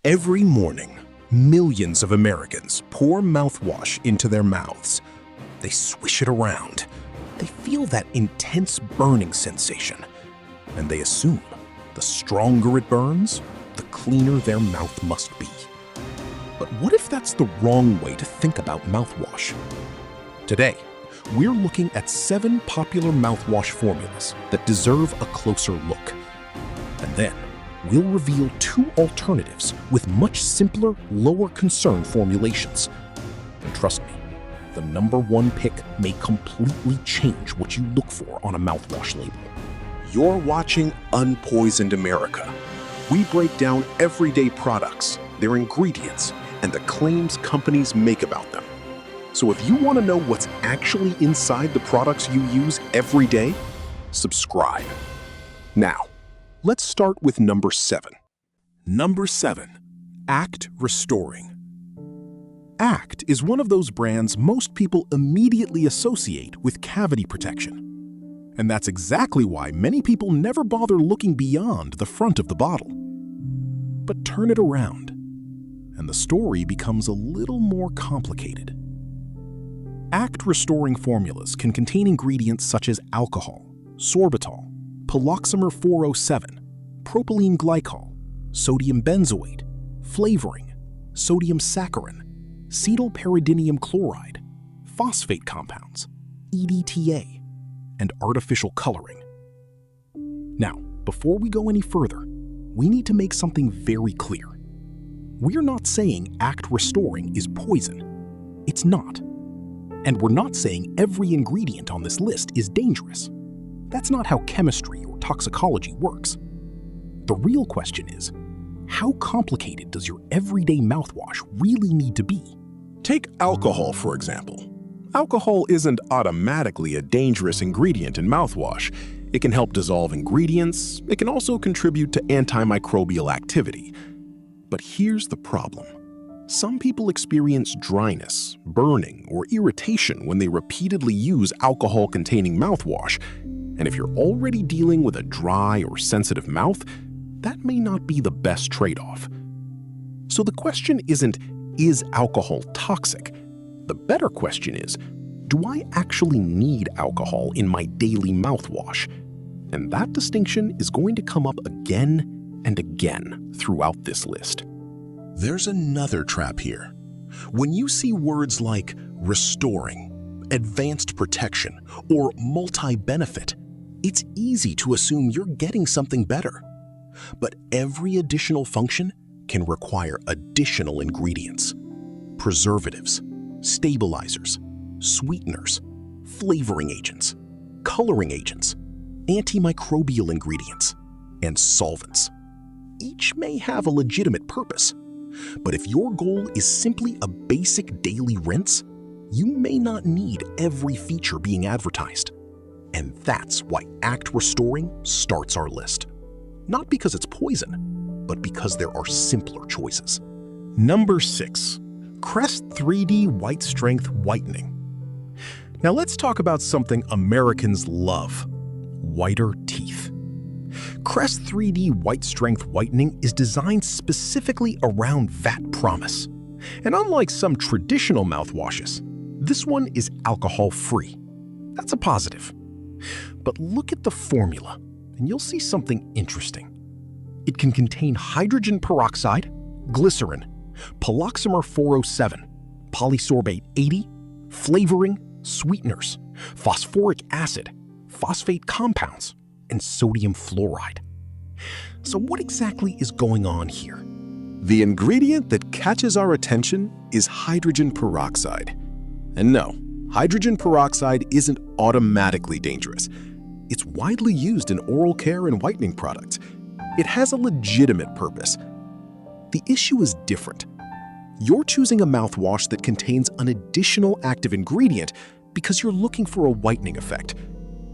Every morning, millions of Americans pour mouthwash into their mouths. They swish it around. They feel that intense burning sensation. And they assume the stronger it burns, the cleaner their mouth must be. But what if that's the wrong way to think about mouthwash? Today, we're looking at 7 popular mouthwash formulas that deserve a closer look. And then, we'll reveal 2 alternatives with much simpler, lower concern formulations. And trust me, the #1 pick may completely change what you look for on a mouthwash label. You're watching Unpoisoned America. We break down everyday products, their ingredients, and the claims companies make about them. So if you want to know what's actually inside the products you use every day, subscribe. Now, let's start with number 7. Number 7, Act Restoring. Act is one of those brands most people immediately associate with cavity protection. And that's exactly why many people never bother looking beyond the front of the bottle. But turn it around, and the story becomes a little more complicated. Act Restoring formulas can contain ingredients such as alcohol, sorbitol, poloxamer 407, propylene glycol, sodium benzoate, flavoring, sodium saccharin, cetyl pyridinium chloride, phosphate compounds, EDTA, and artificial coloring. Now, before we go any further, we need to make something very clear. We're not saying Act Restoring is poison. It's not. And we're not saying every ingredient on this list is dangerous. That's not how chemistry or toxicology works. The real question is, how complicated does your everyday mouthwash really need to be? Take alcohol, for example. Alcohol isn't automatically a dangerous ingredient in mouthwash. It can help dissolve ingredients. It can also contribute to antimicrobial activity. But here's the problem. Some people experience dryness, burning, or irritation when they repeatedly use alcohol-containing mouthwash. And if you're already dealing with a dry or sensitive mouth, that may not be the best trade-off. So the question isn't, is alcohol toxic? The better question is, do I actually need alcohol in my daily mouthwash? And that distinction is going to come up again and again throughout this list. There's another trap here. When you see words like restoring, advanced protection, or multi-benefit, it's easy to assume you're getting something better. But every additional function can require additional ingredients. Preservatives, stabilizers, sweeteners, flavoring agents, coloring agents, antimicrobial ingredients, and solvents. Each may have a legitimate purpose, but if your goal is simply a basic daily rinse, you may not need every feature being advertised. And that's why Act Restoring starts our list. Not because it's poison, but because there are simpler choices. Number 6, Crest 3D White Strength Whitening. Now let's talk about something Americans love: whiter teeth. Crest 3D White Strength Whitening is designed specifically around that promise. And unlike some traditional mouthwashes, this one is alcohol-free. That's a positive. But look at the formula, and you'll see something interesting. It can contain hydrogen peroxide, glycerin, poloxamer 407, polysorbate 80, flavoring, sweeteners, phosphoric acid, phosphate compounds, and sodium fluoride. So what exactly is going on here? The ingredient that catches our attention is hydrogen peroxide. And no, hydrogen peroxide isn't automatically dangerous. It's widely used in oral care and whitening products. It has a legitimate purpose. The issue is different. You're choosing a mouthwash that contains an additional active ingredient because you're looking for a whitening effect.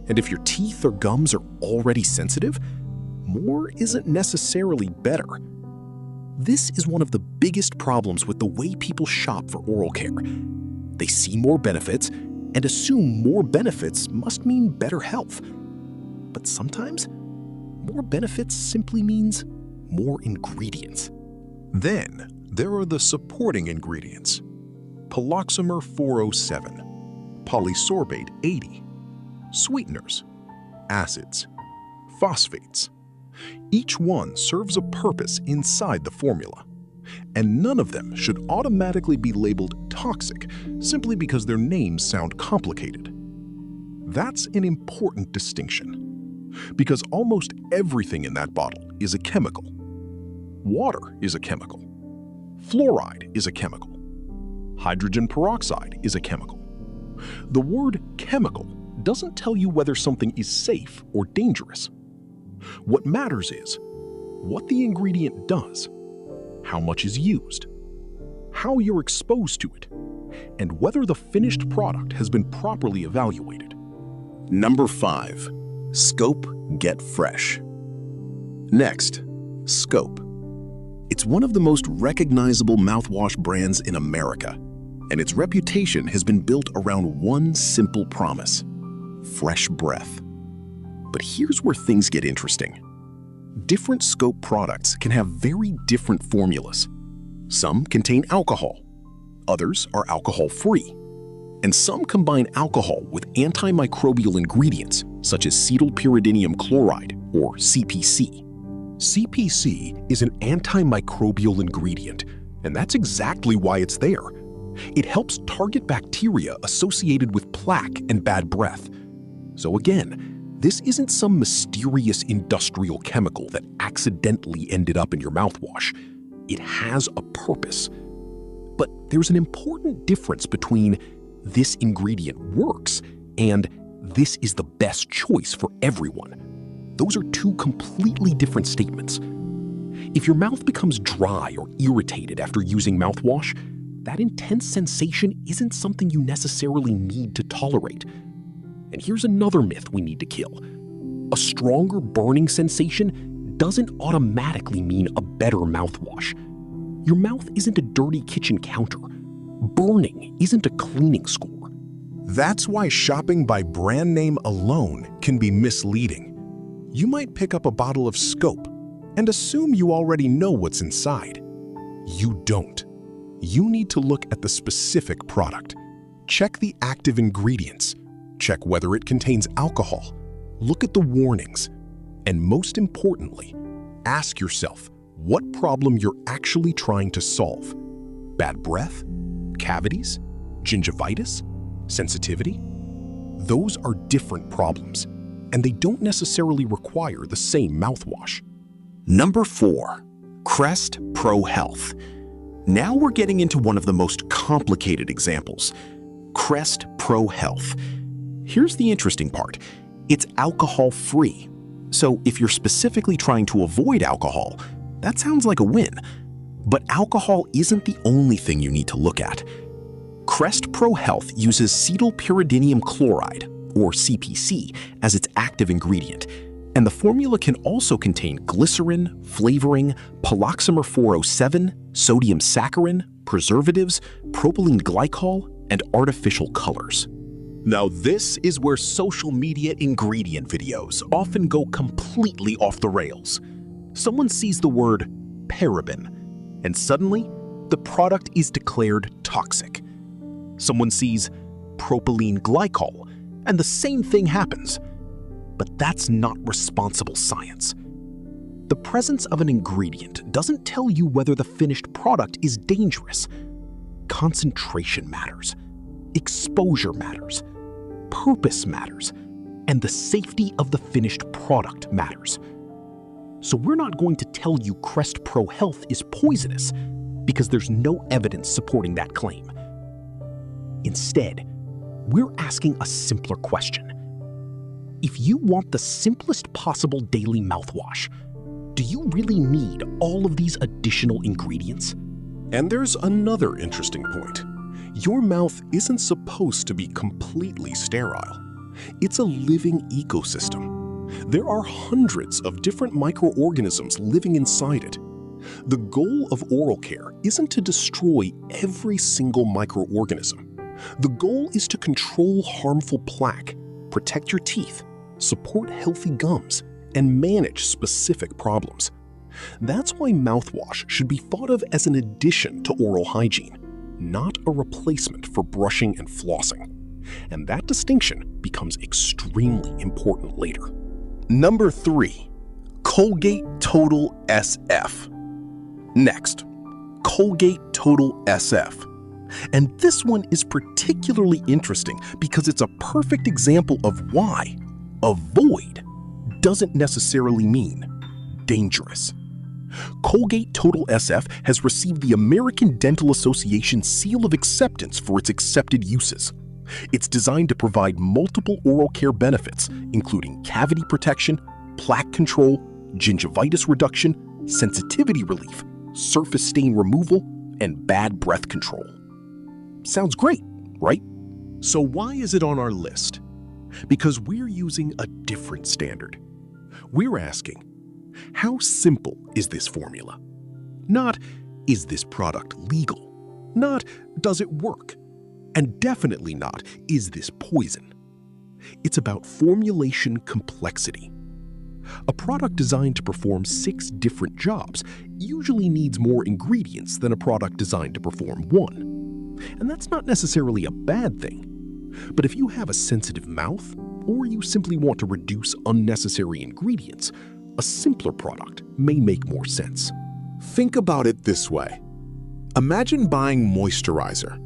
And if your teeth or gums are already sensitive, more isn't necessarily better. This is one of the biggest problems with the way people shop for oral care. They see more benefits and assume more benefits must mean better health. But sometimes, more benefits simply means more ingredients. Then, there are the supporting ingredients. Poloxamer 407, polysorbate 80, sweeteners, acids, phosphates. Each one serves a purpose inside the formula, and none of them should automatically be labeled toxic simply because their names sound complicated. That's an important distinction, because almost everything in that bottle is a chemical. Water is a chemical. Fluoride is a chemical. Hydrogen peroxide is a chemical. The word chemical doesn't tell you whether something is safe or dangerous. What matters is what the ingredient does, how much is used, how you're exposed to it, and whether the finished product has been properly evaluated. Number 5. Scope Get Fresh. Next, Scope. It's one of the most recognizable mouthwash brands in America, and its reputation has been built around one simple promise: fresh breath. But here's where things get interesting. Different Scope products can have very different formulas. Some contain alcohol, others are alcohol-free, and some combine alcohol with antimicrobial ingredients such as cetylpyridinium chloride, or CPC. CPC is an antimicrobial ingredient, and that's exactly why it's there. It helps target bacteria associated with plaque and bad breath. So again, this isn't some mysterious industrial chemical that accidentally ended up in your mouthwash. It has a purpose. But there's an important difference between this ingredient works and this is the best choice for everyone. Those are two completely different statements. If your mouth becomes dry or irritated after using mouthwash, that intense sensation isn't something you necessarily need to tolerate. And here's another myth we need to kill. A stronger burning sensation doesn't automatically mean a better mouthwash. Your mouth isn't a dirty kitchen counter. Burning isn't a cleaning score. That's why shopping by brand name alone can be misleading. You might pick up a bottle of Scope and assume you already know what's inside. You don't. You need to look at the specific product. Check the active ingredients. Check whether it contains alcohol. Look at the warnings. And most importantly, ask yourself what problem you're actually trying to solve. Bad breath? Cavities? Gingivitis? Sensitivity? Those are different problems, and they don't necessarily require the same mouthwash. Number 4. Crest Pro Health. Now we're getting into one of the most complicated examples. Crest Pro Health. Here's the interesting part. It's alcohol-free. So if you're specifically trying to avoid alcohol, that sounds like a win. But alcohol isn't the only thing you need to look at. Crest Pro Health uses cetylpyridinium chloride, or CPC, as its active ingredient, and the formula can also contain glycerin, flavoring, poloxamer 407, sodium saccharin, preservatives, propylene glycol, and artificial colors. Now this is where social media ingredient videos often go completely off the rails. Someone sees the word paraben, and suddenly the product is declared toxic. Someone sees propylene glycol, and the same thing happens. But that's not responsible science. The presence of an ingredient doesn't tell you whether the finished product is dangerous. Concentration matters. Exposure matters. Purpose matters. And the safety of the finished product matters. So we're not going to tell you Crest Pro Health is poisonous because there's no evidence supporting that claim. Instead, we're asking a simpler question. If you want the simplest possible daily mouthwash, do you really need all of these additional ingredients? And there's another interesting point. Your mouth isn't supposed to be completely sterile. It's a living ecosystem. There are hundreds of different microorganisms living inside it. The goal of oral care isn't to destroy every single microorganism. The goal is to control harmful plaque, protect your teeth, support healthy gums, and manage specific problems. That's why mouthwash should be thought of as an addition to oral hygiene, not a replacement for brushing and flossing. And that distinction becomes extremely important later. Number 3. Colgate Total SF. Next, Colgate Total SF. And this one is particularly interesting because it's a perfect example of why avoid doesn't necessarily mean dangerous. Colgate Total SF has received the American Dental Association seal of acceptance for its accepted uses. It's designed to provide multiple oral care benefits, including cavity protection, plaque control, gingivitis reduction, sensitivity relief, surface stain removal, and bad breath control. Sounds great, right? So why is it on our list? Because we're using a different standard. We're asking, how simple is this formula? Not, is this product legal? Not, does it work? And definitely not, is this poison? It's about formulation complexity. A product designed to perform 6 different jobs usually needs more ingredients than a product designed to perform 1. And that's not necessarily a bad thing. But if you have a sensitive mouth, or you simply want to reduce unnecessary ingredients, a simpler product may make more sense. Think about it this way. Imagine buying moisturizer.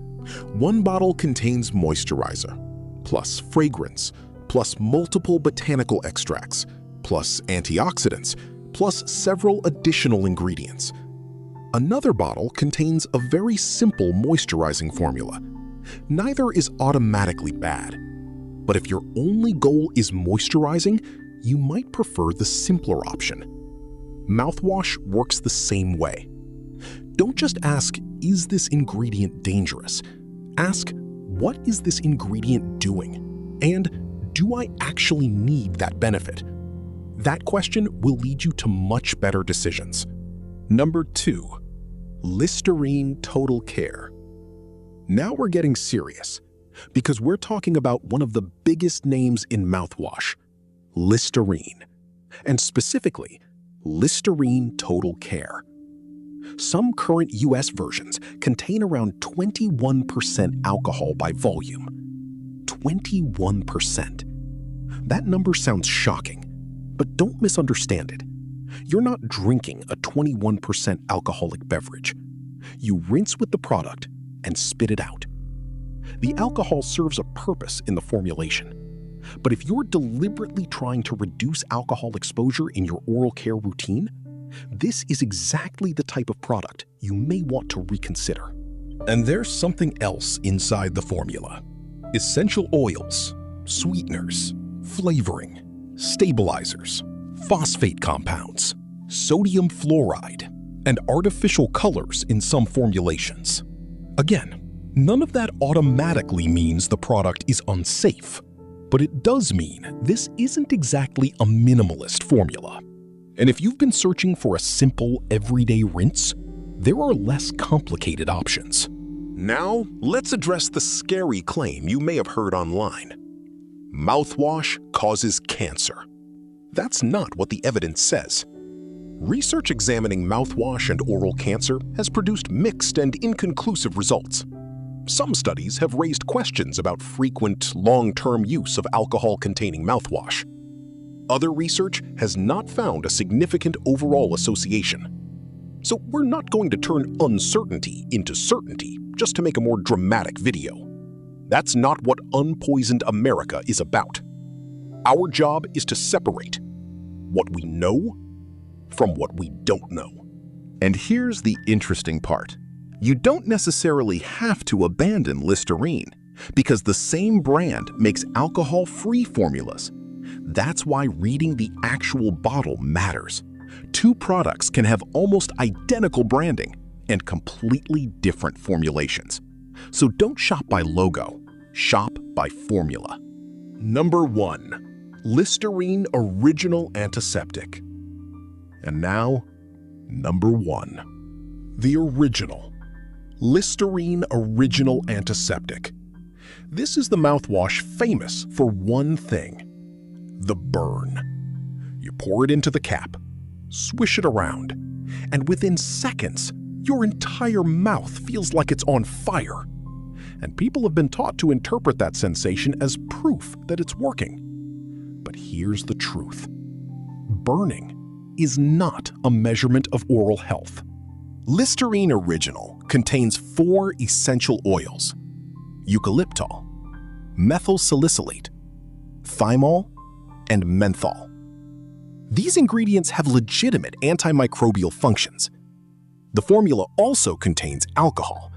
One bottle contains moisturizer, plus fragrance, plus multiple botanical extracts, plus antioxidants, plus several additional ingredients. Another bottle contains a very simple moisturizing formula. Neither is automatically bad. But if your only goal is moisturizing, you might prefer the simpler option. Mouthwash works the same way. Don't just ask, is this ingredient dangerous? Ask, what is this ingredient doing? And do I actually need that benefit? That question will lead you to much better decisions. Number 2, Listerine Total Care. Now we're getting serious, because we're talking about one of the biggest names in mouthwash, Listerine, and specifically, Listerine Total Care. Some current US versions contain around 21% alcohol by volume. 21%. That number sounds shocking, but don't misunderstand it. You're not drinking a 21% alcoholic beverage. You rinse with the product and spit it out. The alcohol serves a purpose in the formulation. But if you're deliberately trying to reduce alcohol exposure in your oral care routine, this is exactly the type of product you may want to reconsider. And there's something else inside the formula. Essential oils, sweeteners, flavoring, stabilizers, phosphate compounds, sodium fluoride, and artificial colors in some formulations. Again, none of that automatically means the product is unsafe, but it does mean this isn't exactly a minimalist formula. And if you've been searching for a simple, everyday rinse, there are less complicated options. Now, let's address the scary claim you may have heard online. Mouthwash causes cancer. That's not what the evidence says. Research examining mouthwash and oral cancer has produced mixed and inconclusive results. Some studies have raised questions about frequent, long-term use of alcohol-containing mouthwash. Other research has not found a significant overall association. So we're not going to turn uncertainty into certainty just to make a more dramatic video. That's not what Unpoisoned America is about. Our job is to separate what we know from what we don't know. And here's the interesting part. You don't necessarily have to abandon Listerine because the same brand makes alcohol-free formulas. That's why reading the actual bottle matters. 2 products can have almost identical branding and completely different formulations. So don't shop by logo, shop by formula. Number 1, Listerine Original Antiseptic. And now, number 1, the original. Listerine Original Antiseptic. This is the mouthwash famous for one thing: the burn. You pour it into the cap, Swish it around, and within seconds, your entire mouth feels like it's on fire. And people have been taught to interpret that sensation as proof that it's working. But here's the truth. Burning is not a measurement of oral health. Listerine Original contains 4 essential oils: eucalyptol, methyl salicylate, thymol, and menthol. These ingredients have legitimate antimicrobial functions. The formula also contains alcohol,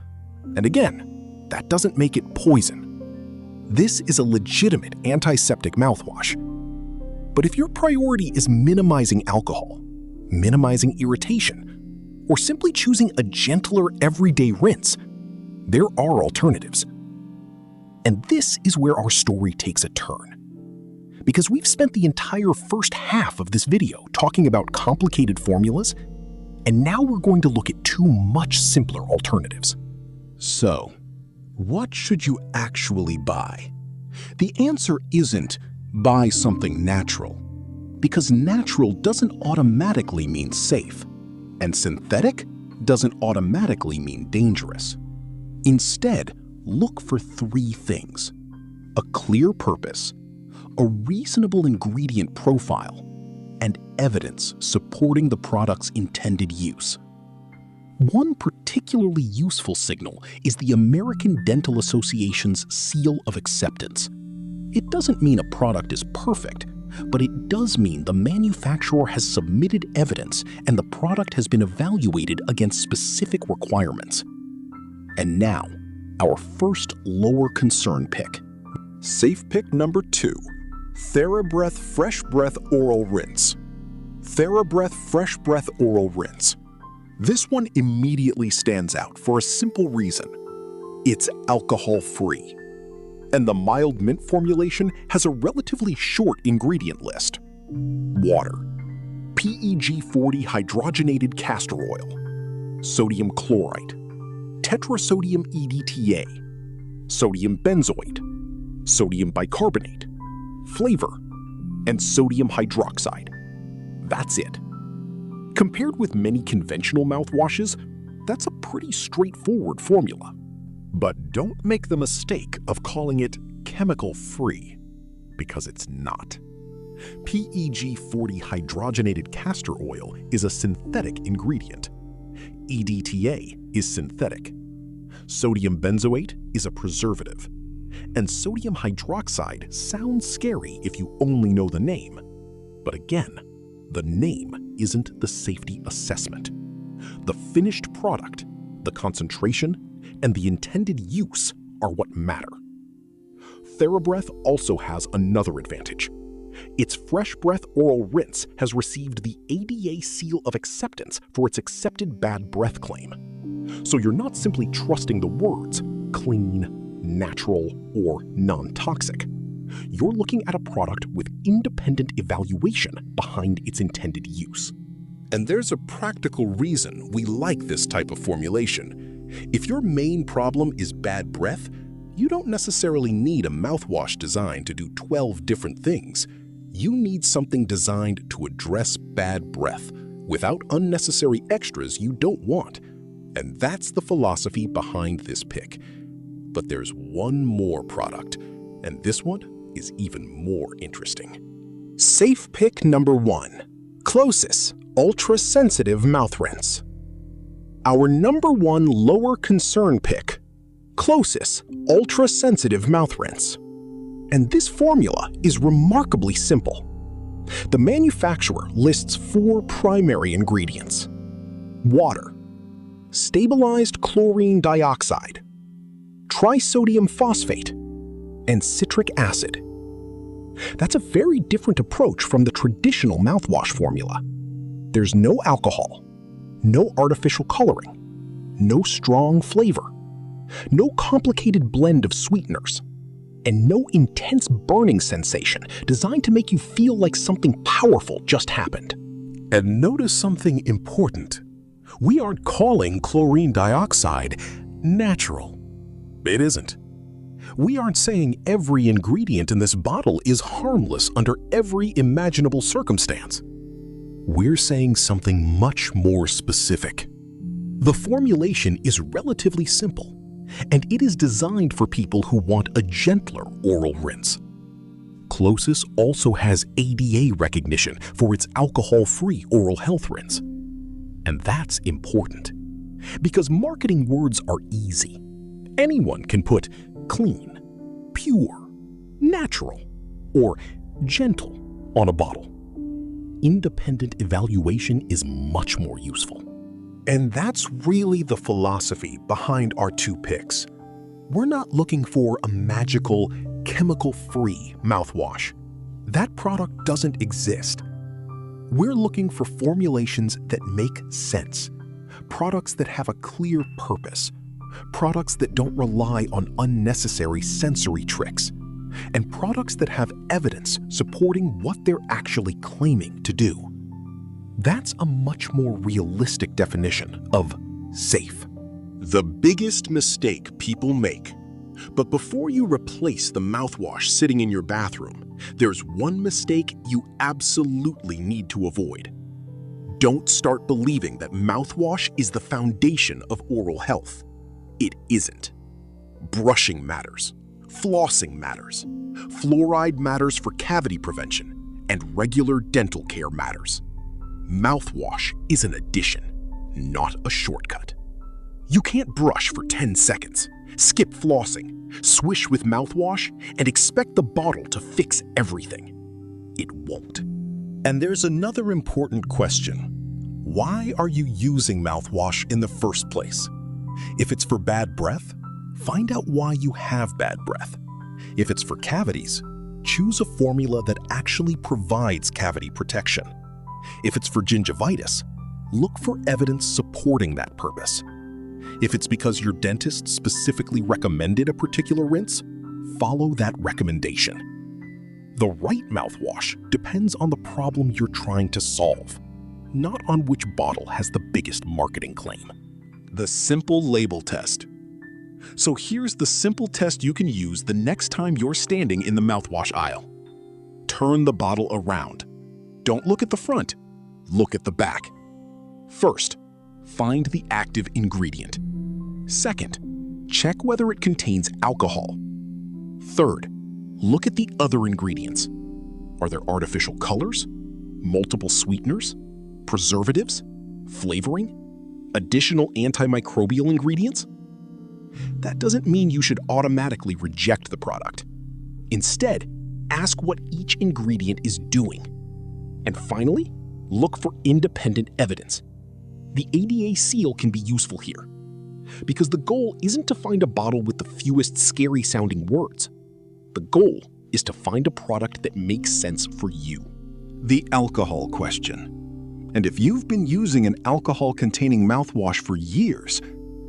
and again, that doesn't make it poison. This is a legitimate antiseptic mouthwash. But if your priority is minimizing alcohol, minimizing irritation, or simply choosing a gentler everyday rinse, there are alternatives. And this is where our story takes a turn. Because we've spent the entire first half of this video talking about complicated formulas, and now we're going to look at 2 much simpler alternatives. So, what should you actually buy? The answer isn't buy something natural, because natural doesn't automatically mean safe, and synthetic doesn't automatically mean dangerous. Instead, look for 3 things: a clear purpose, a reasonable ingredient profile, and evidence supporting the product's intended use. One particularly useful signal is the American Dental Association's seal of acceptance. It doesn't mean a product is perfect, but it does mean the manufacturer has submitted evidence and the product has been evaluated against specific requirements. And now, our first lower concern pick. Safe pick number 2, TheraBreath Fresh Breath Oral Rinse. TheraBreath Fresh Breath Oral Rinse. This one immediately stands out for a simple reason. It's alcohol-free. And the mild mint formulation has a relatively short ingredient list. Water, PEG-40 hydrogenated castor oil, sodium chloride, tetrasodium EDTA, sodium benzoate, sodium bicarbonate, flavor, and sodium hydroxide. That's it. Compared with many conventional mouthwashes, that's a pretty straightforward formula. But don't make the mistake of calling it chemical-free, because it's not. PEG-40 hydrogenated castor oil is a synthetic ingredient. EDTA is synthetic. Sodium benzoate is a preservative. And sodium hydroxide sounds scary if you only know the name. But again, the name isn't the safety assessment. The finished product, the concentration, and the intended use are what matter. TheraBreath also has another advantage. Its Fresh Breath Oral Rinse has received the ADA seal of acceptance for its accepted bad breath claim. So you're not simply trusting the words clean, natural, or non-toxic. You're looking at a product with independent evaluation behind its intended use. And there's a practical reason we like this type of formulation. If your main problem is bad breath, you don't necessarily need a mouthwash designed to do 12 different things. You need something designed to address bad breath without unnecessary extras you don't want. And that's the philosophy behind this pick. But there's one more product, and this one is even more interesting. Safe pick number 1, Closis Ultra-Sensitive Mouth Rinse. Our number 1 lower concern pick, Closis Ultra-Sensitive Mouth Rinse. And this formula is remarkably simple. The manufacturer lists 4 primary ingredients: water, stabilized chlorine dioxide, trisodium phosphate, and citric acid. That's a very different approach from the traditional mouthwash formula. There's no alcohol, no artificial coloring, no strong flavor, no complicated blend of sweeteners, and no intense burning sensation designed to make you feel like something powerful just happened. And notice something important. We aren't calling chlorine dioxide natural. It isn't. We aren't saying every ingredient in this bottle is harmless under every imaginable circumstance. We're saying something much more specific. The formulation is relatively simple, and it is designed for people who want a gentler oral rinse. Closest also has ADA recognition for its alcohol-free oral health rinse. And that's important, because marketing words are easy. Anyone can put clean, pure, natural, or gentle on a bottle. Independent evaluation is much more useful. And that's really the philosophy behind our two picks. We're not looking for a magical, chemical-free mouthwash. That product doesn't exist. We're looking for formulations that make sense, products that have a clear purpose, products that don't rely on unnecessary sensory tricks, and products that have evidence supporting what they're actually claiming to do. That's a much more realistic definition of safe. The biggest mistake people make. But before you replace the mouthwash sitting in your bathroom, there's one mistake you absolutely need to avoid. Don't start believing that mouthwash is the foundation of oral health. It isn't. Brushing matters. Flossing matters. Fluoride matters for cavity prevention, and regular dental care matters. Mouthwash is an addition, not a shortcut. You can't brush for 10 seconds, skip flossing, swish with mouthwash, and expect the bottle to fix everything. It won't. And there's another important question. Why are you using mouthwash in the first place? If it's for bad breath, find out why you have bad breath. If it's for cavities, choose a formula that actually provides cavity protection. If it's for gingivitis, look for evidence supporting that purpose. If it's because your dentist specifically recommended a particular rinse, follow that recommendation. The right mouthwash depends on the problem you're trying to solve, not on which bottle has the biggest marketing claim. The simple label test. So here's the simple test you can use the next time you're standing in the mouthwash aisle. Turn the bottle around. Don't look at the front, look at the back. First, find the active ingredient. Second, check whether it contains alcohol. Third, look at the other ingredients. Are there artificial colors, multiple sweeteners, preservatives, flavoring, additional antimicrobial ingredients? That doesn't mean you should automatically reject the product. Instead, ask what each ingredient is doing. And finally, look for independent evidence. The ADA seal can be useful here, because the goal isn't to find a bottle with the fewest scary-sounding words. The goal is to find a product that makes sense for you. The alcohol question. And if you've been using an alcohol-containing mouthwash for years,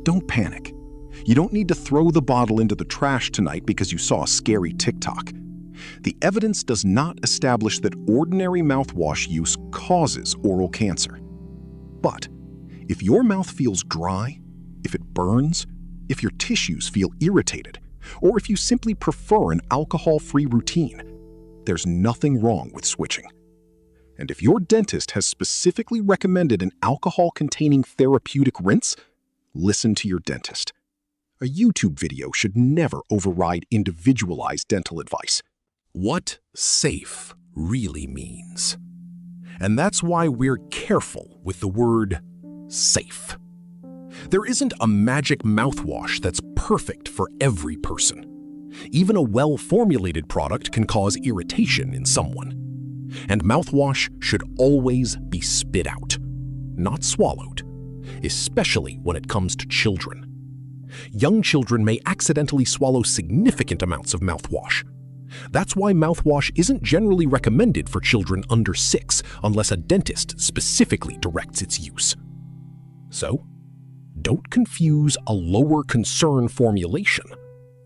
don't panic. You don't need to throw the bottle into the trash tonight because you saw a scary TikTok. The evidence does not establish that ordinary mouthwash use causes oral cancer. But if your mouth feels dry, if it burns, if your tissues feel irritated, or if you simply prefer an alcohol-free routine, there's nothing wrong with switching. And if your dentist has specifically recommended an alcohol-containing therapeutic rinse, listen to your dentist. A YouTube video should never override individualized dental advice. What safe really means. And that's why we're careful with the word safe. There isn't a magic mouthwash that's perfect for every person. Even a well-formulated product can cause irritation in someone. And mouthwash should always be spit out, not swallowed, especially when it comes to children. Young children may accidentally swallow significant amounts of mouthwash. That's why mouthwash isn't generally recommended for children under 6 unless a dentist specifically directs its use. So, don't confuse a lower concern formulation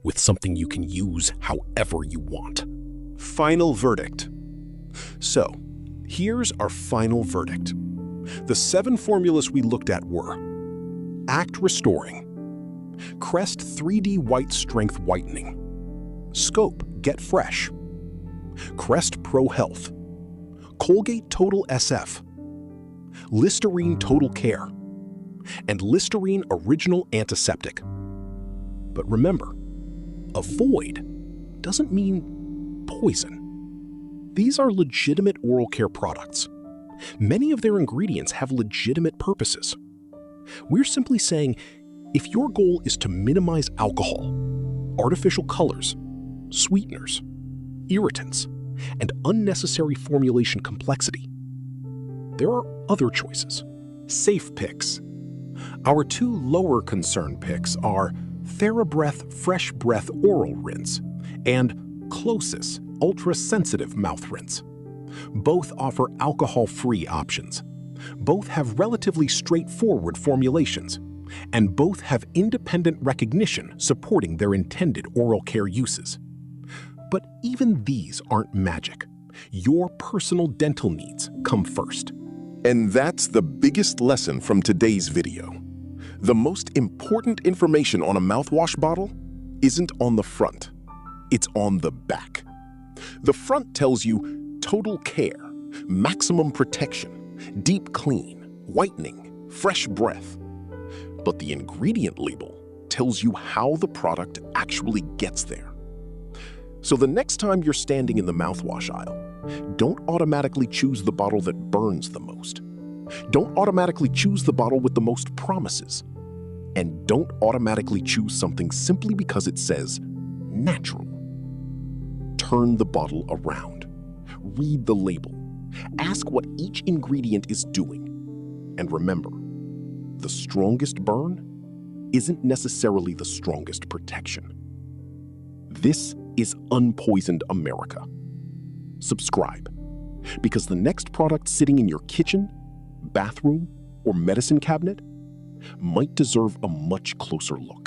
with something you can use however you want. Final verdict. So, here's our final verdict. The 7 formulas we looked at were Act Restoring, Crest 3D White Strength Whitening, Scope Get Fresh, Crest Pro Health, Colgate Total SF, Listerine Total Care, and Listerine Original Antiseptic. But remember, avoid doesn't mean poison. These are legitimate oral care products. Many of their ingredients have legitimate purposes. We're simply saying, if your goal is to minimize alcohol, artificial colors, sweeteners, irritants, and unnecessary formulation complexity, there are other choices. Safe picks. Our two lower concern picks are TheraBreath Fresh Breath Oral Rinse and Closis Ultra Sensitive Mouth Rinse. Both offer alcohol-free options. Both have relatively straightforward formulations, and both have independent recognition supporting their intended oral care uses. But even these aren't magic. Your personal dental needs come first. And that's the biggest lesson from today's video. The most important information on a mouthwash bottle isn't on the front, it's on the back. The front tells you total care, maximum protection, deep clean, whitening, fresh breath. But the ingredient label tells you how the product actually gets there. So the next time you're standing in the mouthwash aisle, don't automatically choose the bottle that burns the most. Don't automatically choose the bottle with the most promises. And don't automatically choose something simply because it says natural. Turn the bottle around. Read the label. Ask what each ingredient is doing. And remember, the strongest burn isn't necessarily the strongest protection. This is Unpoisoned America. Subscribe, because the next product sitting in your kitchen, bathroom, or medicine cabinet might deserve a much closer look.